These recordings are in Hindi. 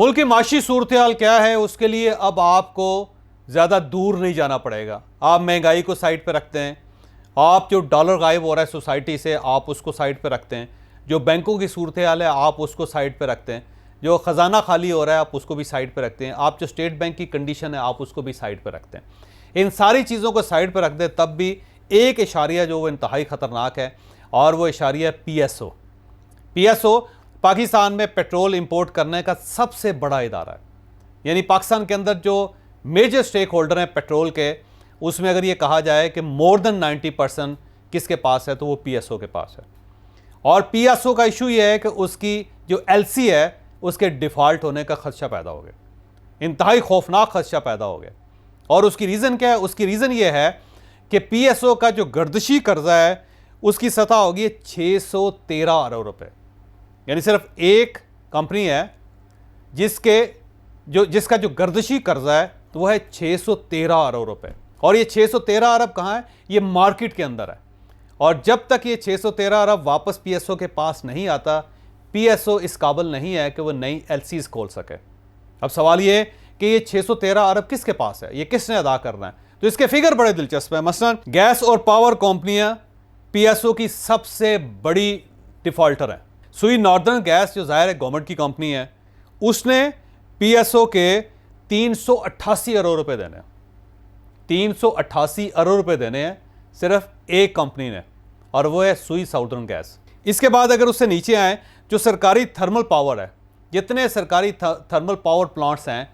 मुल्क की माशी सूरत हाल क्या है, उसके लिए अब आपको ज़्यादा दूर नहीं जाना पड़ेगा। आप महंगाई को साइड पे रखते हैं, आप जो डॉलर गायब हो रहा है सोसाइटी से आप उसको साइड पे रखते हैं, जो बैंकों की सूरत हाल है आप उसको साइड पे रखते हैं, जो ख़जाना खाली हो रहा है आप उसको भी साइड पे रखते हैं, आप जो स्टेट बैंक की कंडीशन है आप उसको भी साइड पे रखते हैं। इन सारी चीज़ों को साइड पे रख दें तब भी एक इशारिया जो वो इंतहाई ख़तरनाक है, और वो इशारिया PSO। PSO पाकिस्तान में पेट्रोल इंपोर्ट करने का सबसे बड़ा इदारा है। यानी पाकिस्तान के अंदर जो मेजर स्टेक होल्डर हैं पेट्रोल के, उसमें अगर ये कहा जाए कि मोर देन 90% किसके पास है तो वो PSO के पास है। और PSO का इशू ये है कि उसकी जो LC है उसके डिफ़ॉल्ट होने का खदशा पैदा हो गया, इंतहाई खौफनाक खदशा पैदा हो गया। और उसकी रीज़न क्या है? उसकी रीज़न ये है कि PSO का जो गर्दिशी कर्जा है उसकी सतह होगी 613 अरब रुपए। यानी सिर्फ एक कंपनी है जिसका जो गर्दिशी कर्जा है तो वह है 613 अरब रुपए। और ये 613 अरब कहाँ है? ये मार्केट के अंदर है। और जब तक ये 613 अरब वापस PSO के पास नहीं आता, PSO इस काबिल नहीं है कि वो नई LCs खोल सके। अब सवाल ये कि ये 613 अरब किसके पास है, ये किसने अदा करना है? तो इसके फिगर बड़े दिलचस्प है। मसलन गैस और पावर कंपनियां PSO की सबसे बड़ी डिफॉल्टर है। सुई नॉर्दर्न गैस जो जाहिर है गवर्नमेंट की कंपनी है, उसने PSO के 388 अरब रुपए देने हैं। 388 अरब रुपए देने हैं सिर्फ एक कंपनी ने, और वो है सुई साउदर्न गैस। इसके बाद अगर उससे नीचे आए, जो सरकारी थर्मल पावर है, जितने सरकारी थर्मल पावर प्लांट्स हैं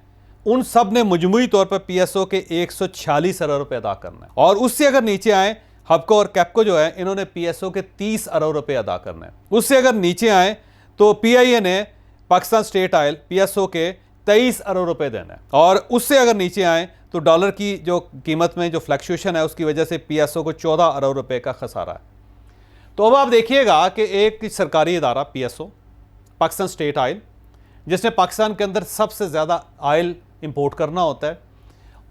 उन सब ने मजमूई तौर पर PSO के 146 अरब रुपए अदा करना है। और उससे अगर नीचे आए, हबको और कैपको जो है इन्होंने PSO के 30 अरब रुपए अदा करना है। उससे अगर नीचे आए तो PIA ने पाकिस्तान स्टेट ऑयल PSO के 23 अरब रुपए देना है। और उससे अगर नीचे आए तो डॉलर की जो कीमत में जो फ्लक्चुएशन है उसकी वजह से PSO को 14 अरब रुपए का खसारा है। तो अब आप देखिएगा कि एक सरकारी इदारा PSO, पाकिस्तान स्टेट ऑयल, जिसने पाकिस्तान के अंदर सबसे ज़्यादा ऑयल इंपोर्ट करना होता है,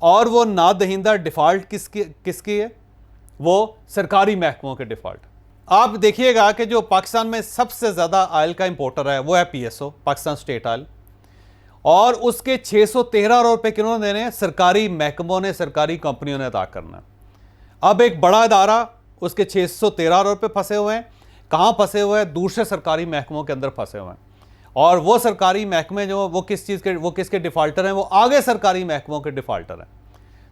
और वो नादहिंदा डिफ़ॉल्ट किसकी है? वो सरकारी महकमों के डिफ़ॉल्ट। आप देखिएगा कि जो पाकिस्तान में सबसे ज़्यादा ऑयल का इंपोर्टर है वो है PSO, पाकिस्तान स्टेट ऑयल, और उसके 613 अरब रुपये किन्होंने देने हैं? सरकारी महकमों ने, सरकारी कंपनियों ने अदा करना। अब एक बड़ा इदारा उसके 613 अरब रुपये फंसे हुए हैं। कहाँ फंसे हुए हैं? दूसरे सरकारी महकमों के अंदर फंसे हुए हैं। और वो सरकारी महकमे जो वो किसके डिफ़ॉल्टर हैं? वो आगे सरकारी महकमों के डिफ़ॉल्टर हैं।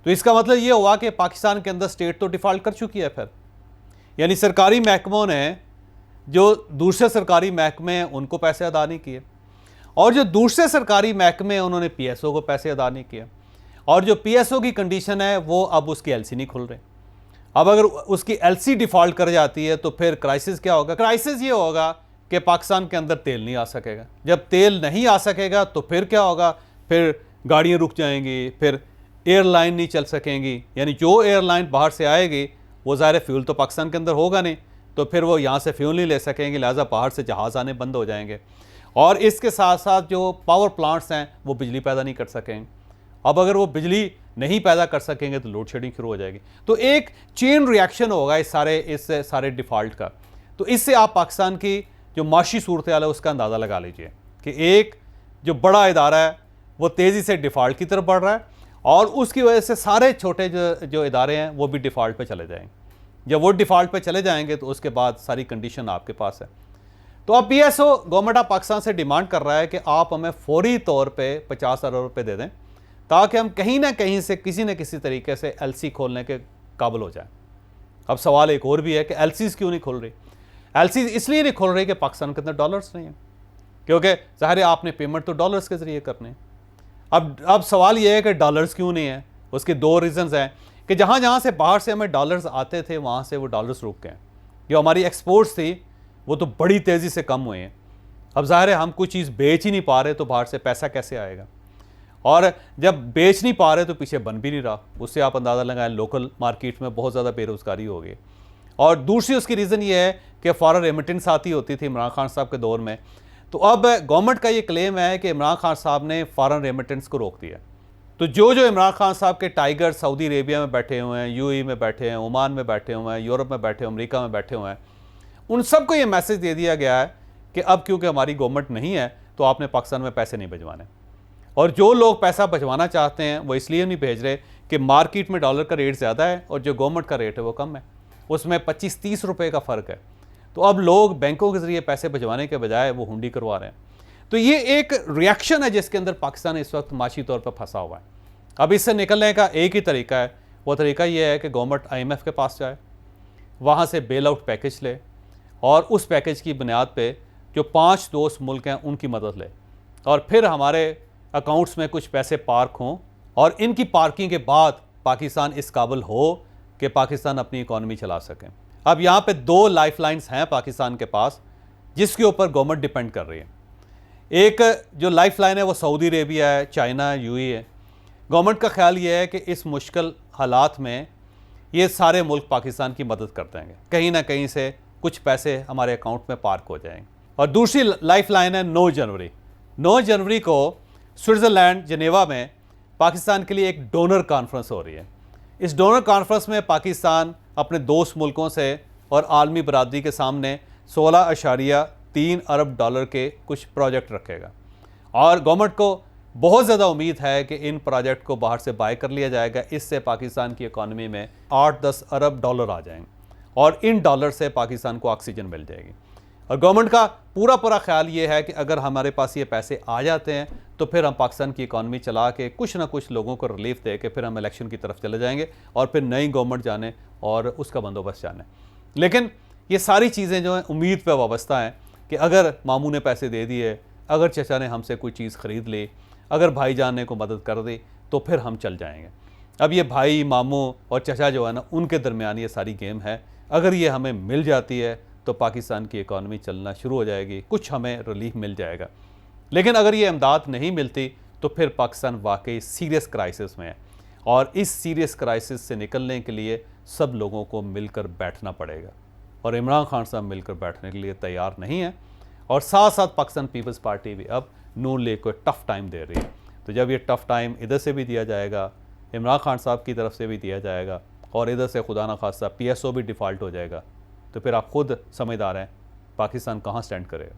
तो इसका मतलब ये हुआ कि पाकिस्तान के अंदर स्टेट तो डिफ़ॉल्ट कर चुकी है फिर। यानी सरकारी महकमों ने जो दूसरे सरकारी महकमे हैं उनको पैसे अदा नहीं किए, और जो दूसरे सरकारी महकमे हैं उन्होंने PSO को पैसे अदा नहीं किए। और जो PSO की कंडीशन है वो अब उसकी LC नहीं खुल रही। अब अगर उसकी LC डिफ़ॉल्ट कर जाती है तो फिर क्राइसिस क्या होगा? क्राइसिस ये होगा कि पाकिस्तान के अंदर तेल नहीं आ सकेगा। जब तेल नहीं आ सकेगा तो फिर क्या होगा? फिर गाड़ियाँ रुक जाएंगी, फिर एयरलाइन नहीं चल सकेंगी। यानी जो एयरलाइन बाहर से आएगी वो ज़ाहिर फ्यूल तो पाकिस्तान के अंदर होगा नहीं, तो फिर वो यहाँ से फ्यूल नहीं ले सकेंगे, लिहाजा बाहर से जहाज़ आने बंद हो जाएंगे। और इसके साथ साथ जो पावर प्लांट्स हैं वो बिजली पैदा नहीं कर सकेंगे। अब अगर वो बिजली नहीं पैदा कर सकेंगे तो लोड शेडिंग शुरू हो जाएगी। तो एक चेन रिएक्शन होगा इस सारे डिफ़ॉल्ट का। तो इससे आप पाकिस्तान की जो माशी सूरत हाल है उसका अंदाज़ा लगा लीजिए कि एक जो बड़ा इदारा है वो तेज़ी से डिफ़ॉल्ट की तरफ बढ़ रहा है, और उसकी वजह से सारे छोटे जो इदारे हैं वो भी डिफ़ॉल्ट पे चले जाएंगे। जब वो डिफ़ॉल्ट पे चले जाएंगे तो उसके बाद सारी कंडीशन आपके पास है। तो अब PSO गवर्नमेंट ऑफ पाकिस्तान से डिमांड कर रहा है कि आप हमें फौरी तौर पे 50 अरब रुपये दे दें, ताकि हम कहीं ना कहीं से किसी न किसी तरीके से LC खोलने के काबिल हो जाए। अब सवाल एक और भी है कि LCs क्यों नहीं खुल रही? LCs इसलिए नहीं खुल रही कि पाकिस्तान के अंदर डॉलर्स नहीं है, क्योंकि ज़ाहिर है आपने पेमेंट तो डॉलर्स के ज़रिए करनी है। अब सवाल यह है कि डॉलर्स क्यों नहीं है? उसके दो रीज़न्स हैं कि जहाँ जहाँ से बाहर से हमें डॉलर्स आते थे वहाँ से वो डॉलर्स रुक गए। जो हमारी एक्सपोर्ट्स थी वो तो बड़ी तेज़ी से कम हुए हैं। अब ज़ाहिर है हम कोई चीज़ बेच ही नहीं पा रहे तो बाहर से पैसा कैसे आएगा? और जब बेच नहीं पा रहे तो पीछे बन भी नहीं रहा। उससे आप अंदाज़ा लगाएं लोकल मार्केट में बहुत ज़्यादा बेरोज़गारी हो गई। और दूसरी उसकी रीज़न ये है कि फॉरेन रेमिटेंस आती होती थी इमरान खान साहब के दौर में। तो अब गवर्नमेंट का ये क्लेम है कि इमरान खान साहब ने फॉरेन रेमिटेंस को रोक दिया। तो जो इमरान खान साहब के टाइगर सऊदी अरेबिया में बैठे हुए हैं, UAE में बैठे हैं, ओमान में बैठे हुए हैं, यूरोप में बैठे हुए, अमेरिका में बैठे हुए हैं, उन सबको ये मैसेज दे दिया गया है कि अब क्योंकि हमारी गवर्नमेंट नहीं है तो आपने पाकिस्तान में पैसे नहीं भिजवाने। और जो लोग पैसा भिजवाना चाहते हैं वो इसलिए नहीं भेज रहे कि मार्केट में डॉलर का रेट ज़्यादा है और जो गवर्नमेंट का रेट है वो कम है, उसमें 25-30 रुपए का फ़र्क है। तो अब लोग बैंकों के ज़रिए पैसे भिजवाने के बजाय वो हुंडी करवा रहे हैं। तो ये एक रिएक्शन है जिसके अंदर पाकिस्तान इस वक्त माशी तौर पर फंसा हुआ है। अब इससे निकलने का एक ही तरीका है, वो तरीका ये है कि गवर्नमेंट IMF के पास जाए, वहाँ से बेल आउट पैकेज ले और उस पैकेज की बुनियाद पे जो 5 दोस्त मुल्क हैं उनकी मदद ले और फिर हमारे अकाउंट्स में कुछ पैसे पार्क हों और इनकी पार्किंग के बाद पाकिस्तान इस काबिल हो कि पाकिस्तान अपनी इकॉनमी चला सकें। अब यहाँ पे 2 लाइफलाइंस हैं पाकिस्तान के पास जिसके ऊपर गवर्नमेंट डिपेंड कर रही है। एक जो लाइफलाइन है वो सऊदी अरेबिया है, चाइना, UAE है। गवर्नमेंट का ख्याल ये है कि इस मुश्किल हालात में ये सारे मुल्क पाकिस्तान की मदद कर देंगे, कहीं ना कहीं से कुछ पैसे हमारे अकाउंट में पार्क हो जाएंगे। और दूसरी लाइफलाइन है 9 जनवरी। 9 जनवरी को स्विट्ज़रलैंड जिनेवा में पाकिस्तान के लिए एक डोनर कॉन्फ्रेंस हो रही है। इस डोनर कॉन्फ्रेंस में पाकिस्तान अपने दोस्त मुल्कों से और आलमी बरादरी के सामने 16.3 अरब डॉलर के कुछ प्रोजेक्ट रखेगा और गवर्नमेंट को बहुत ज़्यादा उम्मीद है कि इन प्रोजेक्ट को बाहर से बाय कर लिया जाएगा। इससे पाकिस्तान की इकॉनमी में 8-10 अरब डॉलर आ जाएंगे और इन डॉलर से पाकिस्तान को ऑक्सीजन मिल जाएगी। और गवर्नमेंट का पूरा ख्याल ये है कि अगर हमारे पास ये पैसे आ जाते हैं तो फिर हम पाकिस्तान की इकॉनमी चला के कुछ ना कुछ लोगों को रिलीफ दे के फिर हम इलेक्शन की तरफ चले जाएंगे और फिर नई गवर्नमेंट जाने और उसका बंदोबस्त जाने। लेकिन ये सारी चीज़ें जो हैं उम्मीद पर वाबस्ता हैं कि अगर मामू ने पैसे दे दिए, अगर चचा ने हमसे कोई चीज़ ख़रीद ली, अगर भाईजान ने को मदद कर दी तो फिर हम चल जाएंगे। अब ये भाई, मामू और चचा जो है ना, उनके दरमियान ये सारी गेम है। अगर ये हमें मिल जाती है तो पाकिस्तान की इकॉनमी चलना शुरू हो जाएगी, कुछ हमें रिलीफ मिल जाएगा। लेकिन अगर ये इमदाद नहीं मिलती तो फिर पाकिस्तान वाकई सीरियस क्राइसिस में है और इस सीरियस क्राइसिस से निकलने के लिए सब लोगों को मिलकर बैठना पड़ेगा और इमरान खान साहब मिलकर बैठने के लिए तैयार नहीं है और साथ साथ पाकिस्तान पीपल्स पार्टी भी अब नून लीग को टफ़ टाइम दे रही है। तो जब ये टफ़ टाइम इधर से भी दिया जाएगा, इमरान खान साहब की तरफ से भी दिया जाएगा और इधर से खुदा ना खास्ता PSO भी डिफ़ॉल्ट हो जाएगा, तो फिर आप खुद समझदार हैं पाकिस्तान कहाँ स्टैंड करेगा।